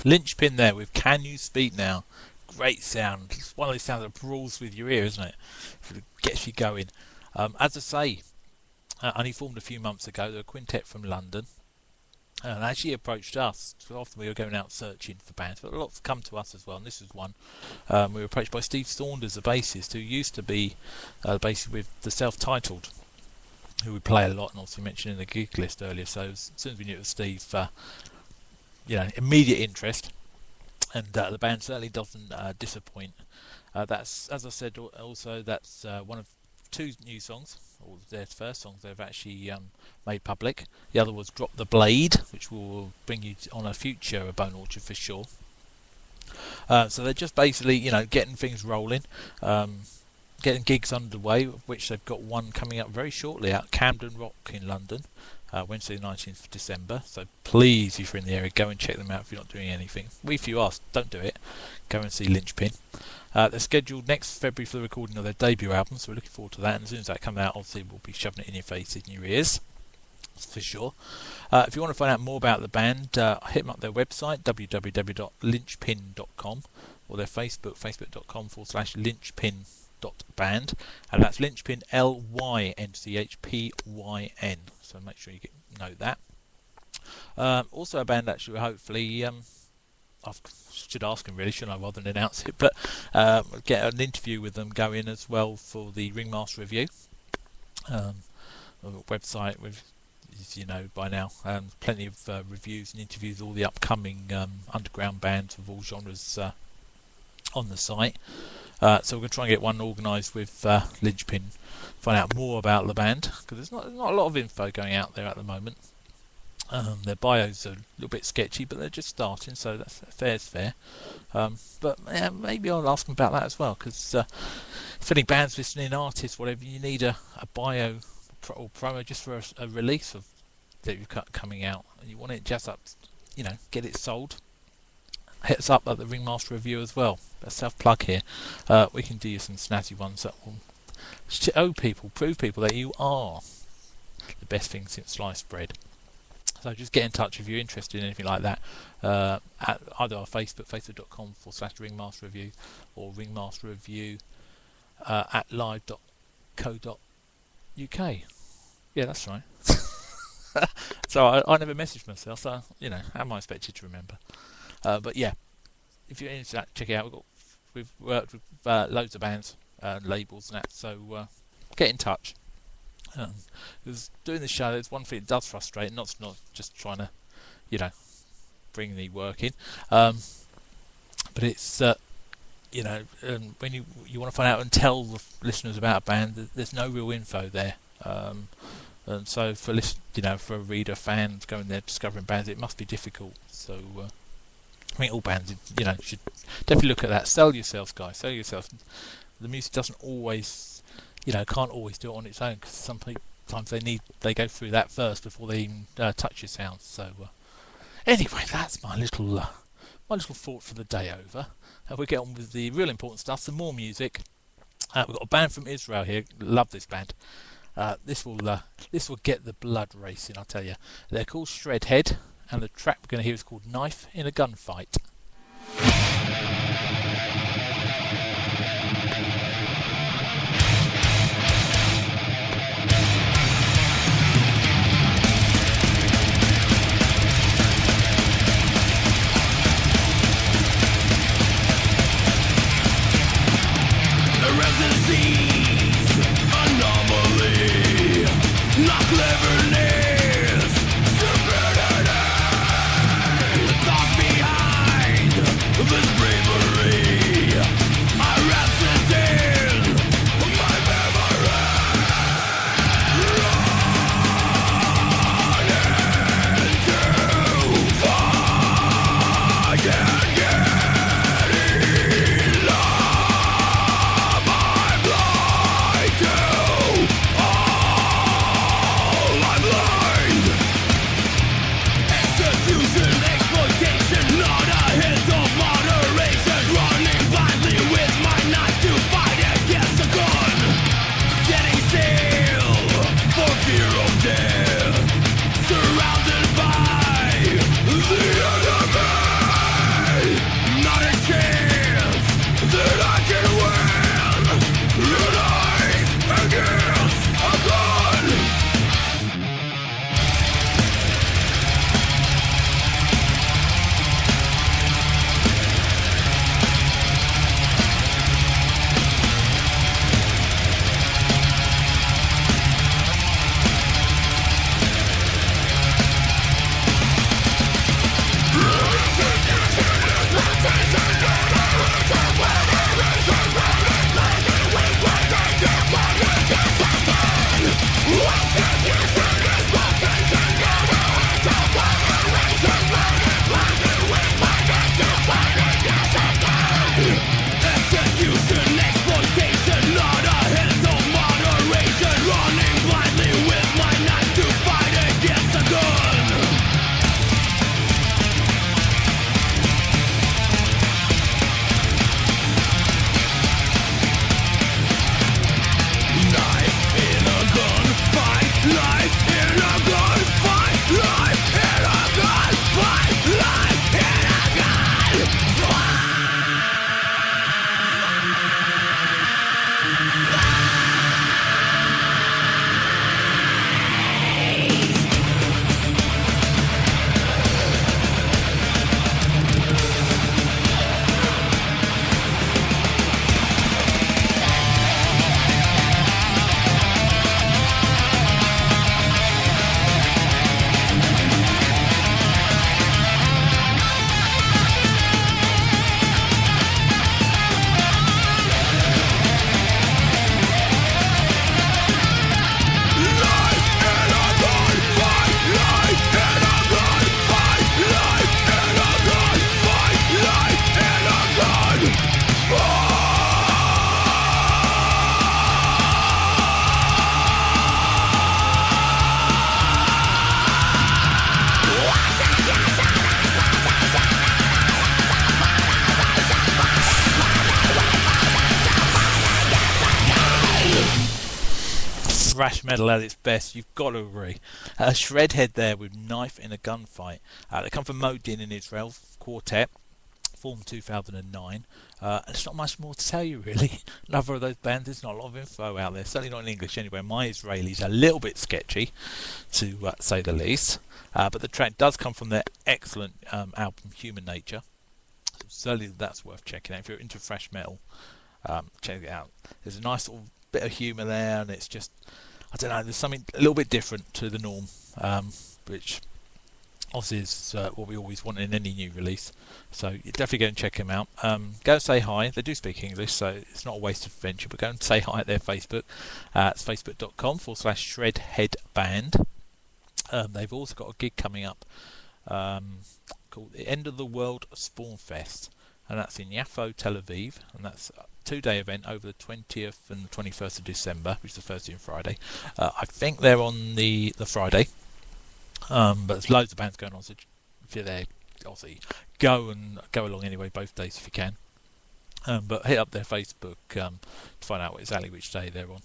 Linchpin there with Can You Speak Now. Great sound. It's one of those sounds that brawls with your ear, isn't it? It gets you going. As I say, only formed a few months ago. They're a quintet from London. And actually approached us. So often we were going out searching for bands, but lots come to us as well, and this is one. We were approached by Steve Saunders, a bassist, who used to be the bassist with the Self-Titled, who we play a lot, and also mentioned in the gig list earlier. So as soon as we knew it was Steve, immediate interest, and the band certainly doesn't disappoint. That's, as I said, also that's one of two new songs, or their first songs they've actually made public. The other was Drop the Blade, which will bring you on a future Bone Orchard for sure. So they're just basically, getting things rolling, getting gigs underway, of which they've got one coming up very shortly at Camden Rock in London, Wednesday the 19th of December. So please, if you're in the area, go and check them out if you're not doing anything. If you are, don't do it. Go and see Linchpin. They're scheduled next February for the recording of their debut album, so we're looking forward to that. And as soon as that comes out, obviously we'll be shoving it in your faces and your ears, for sure. If you want to find out more about the band, hit them up their website, www.lynchpin.com, or their Facebook, facebook.com/lynchpin.band, and that's Lynchpin, LYNCHPYN. So make sure you note that. Also a band actually, hopefully, I should ask them really, shouldn't I, rather than announce it, but get an interview with them going as well for the Ringmaster Review website with, as you know by now, plenty of reviews and interviews, all the upcoming underground bands of all genres on the site. So we're going to try and get one organised with Linchpin, find out more about the band, because there's not a lot of info going out there at the moment. Their bios are a little bit sketchy, but they're just starting, so that's fair. But yeah, maybe I'll ask them about that as well, because if any bands listening, artists, whatever, you need a bio or promo just for a release of that you've got coming out, and you want it just up, get it sold, hit us up at the Ringmaster Review as well. A self-plug here. We can do you some snazzy ones that will prove people that you are the best thing since sliced bread. So just get in touch if you're interested in anything like that, at either our Facebook, facebook.com/Ringmaster Review, or Ringmaster Review at live.co.uk. Yeah, that's right. So I never messaged myself, so how am I expected to remember? But yeah, if you're interested, check it out. We've worked with loads of bands, labels and that, so get in touch. Because doing the show, there's one thing that does frustrate, not just trying to, bring the work in, but it's when you want to find out and tell the listeners about a band, there's no real info there. And so for for a reader, fans going there discovering bands, it must be difficult. So I think all bands, should definitely look at that. Sell yourselves, guys. Sell yourself. The music doesn't always. Can't always do it on its own, because sometimes they go through that first before they even touch your sound. So anyway, that's my little thought for the day over. We'll get on with the real important stuff, some more music. We've got a band from Israel here. Love this band. This will get the blood racing, I'll tell you. They're called Shredhead, and the track we're going to hear is called Knife in a Gunfight. Not cleverness, stupidity. Thoughts behind this bravery. I rested in my memory. Running too far, getting love. My blood. thrash metal at its best, you've got to agree. Shredhead there with Knife in a Gunfight. They come from Modin in Israel, quartet, formed 2009. There's not much more to tell you, really. Another of those bands, there's not a lot of info out there, certainly not in English anyway. My Israeli's a little bit sketchy, to say the least. But the track does come from their excellent album Human Nature. Certainly that's worth checking out. If you're into thrash metal, check it out. There's a nice sort of bit of humour there, and it's just, I don't know, there's something a little bit different to the norm, which obviously is what we always want in any new release. So you definitely go and check them out. Go and say hi. They do speak English, so it's not a wasted venture, but go and say hi at their Facebook. It's facebook.com/shredheadband. They've also got a gig coming up called The End of the World Spawn Fest, and that's in Yaffo, Tel Aviv, and that's a 2-day event over the 20th and the 21st of December, which is the Thursday and Friday. I think they're on the Friday, but there's loads of bands going on, so if you're there, obviously go along anyway, both days if you can. But hit up their Facebook to find out exactly which day they're on.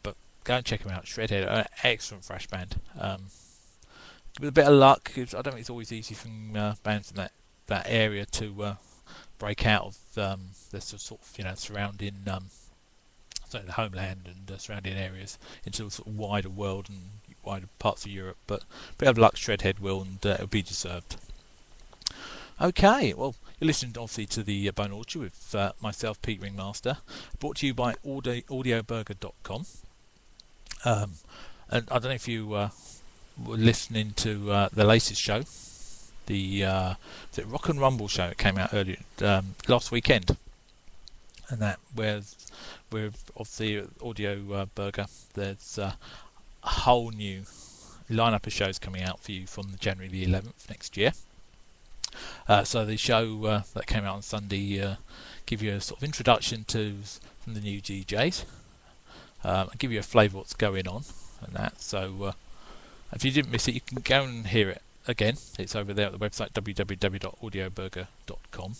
But go and check them out. Shredhead, an excellent thrash band. With a bit of luck, I don't think it's always easy for bands in that area to break out of the sort of surrounding the homeland and surrounding areas into a sort of wider world and wider parts of Europe. But a bit of luck, Shredhead will, and it'll be deserved. Okay, well, you're listening obviously to the Bone Orchard with myself, Pete Ringmaster, brought to you by audioburger.com. And I don't know if you were listening to the latest show, the Rock and Rumble show. It came out earlier last weekend, and that with obviously Audio Burger. There's a whole new lineup of shows coming out for you from January the 11th next year. So the show that came out on Sunday give you a sort of introduction to some of the new DJs, and give you a flavour of what's going on and that. So if you didn't miss it, you can go and hear it again. It's over there at the website www.audioburger.com.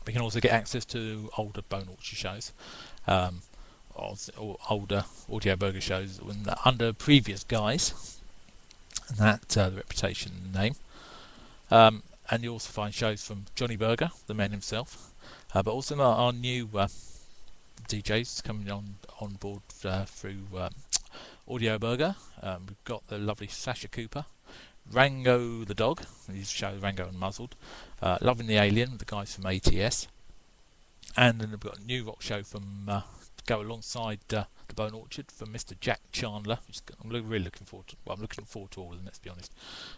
We can also get access to older Bone Orchard shows, or older Audio Burger shows under previous guys, and that the reputation and name. And you also find shows from Johnny Burger, the man himself, but also our new DJs coming on board through Audio Burger. We've got the lovely Sasha Cooper, Rango the dog, his show Rango Unmuzzled, Loving the Alien, the guys from ATS, and then we've got a new rock show from go alongside the Bone Orchard from Mr. Jack Chandler, which I'm really looking forward to. Well, I'm looking forward to all of them, let's be honest,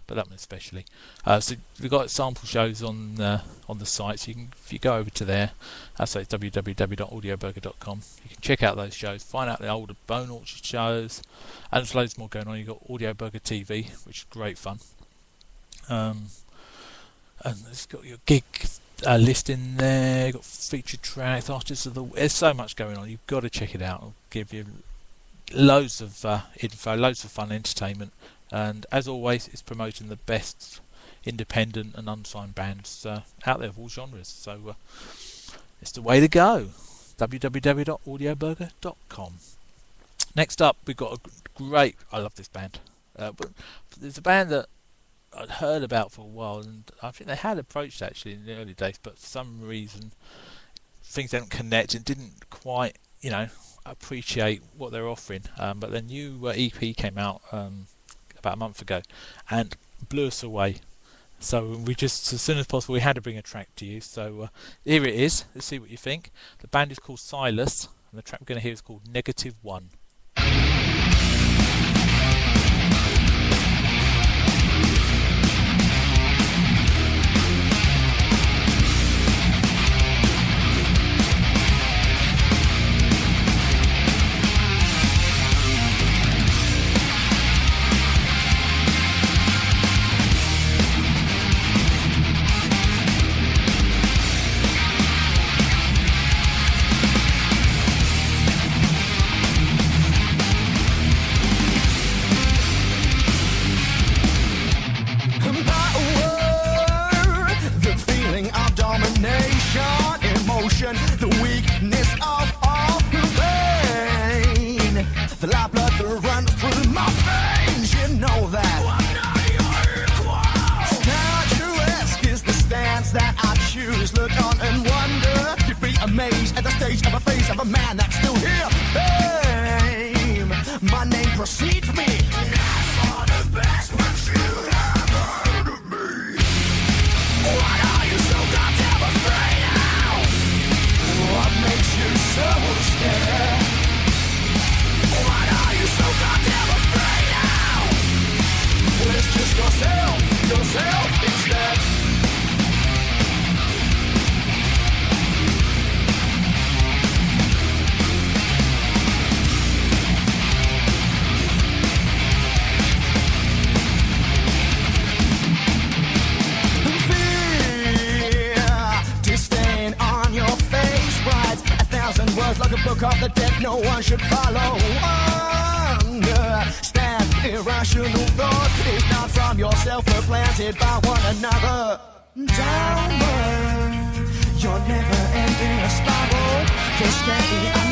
but that one especially. So we've got sample shows on the site, so you can, if you go over to there, so it's www.audioburger.com, you can check out those shows, find out the older Bone Orchard shows, and there's loads more going on. You've got Audio Burger TV, which is great fun, and it's got your gig list in there, you've got featured tracks, artists of the. There's so much going on. You've got to check it out. It'll give you loads of info, loads of fun entertainment, and as always, it's promoting the best independent and unsigned bands out there of all genres. So it's the way to go. www.audioburger.com. Next up, we've got a great. I love this band. But there's a band that I'd heard about for a while, and I think they had approached actually in the early days, but for some reason things didn't connect and didn't quite, appreciate what they're offering. But their new EP came out about a month ago and blew us away. So we just, as soon as possible, we had to bring a track to you. So here it is. Let's see what you think. The band is called Silas, and the track we're going to hear is called Negative One. a man that's still here. Fame, my name precedes me. I saw the best what you have heard of me. What are you so goddamn afraid of? What makes you so scared? What are you so goddamn afraid of? Well, it's just yourself instead. Words like a book of the dead, no one should follow. Understand, irrational thought is not from yourself, but planted by one another. Downward, you're never ending a spiral. You're standing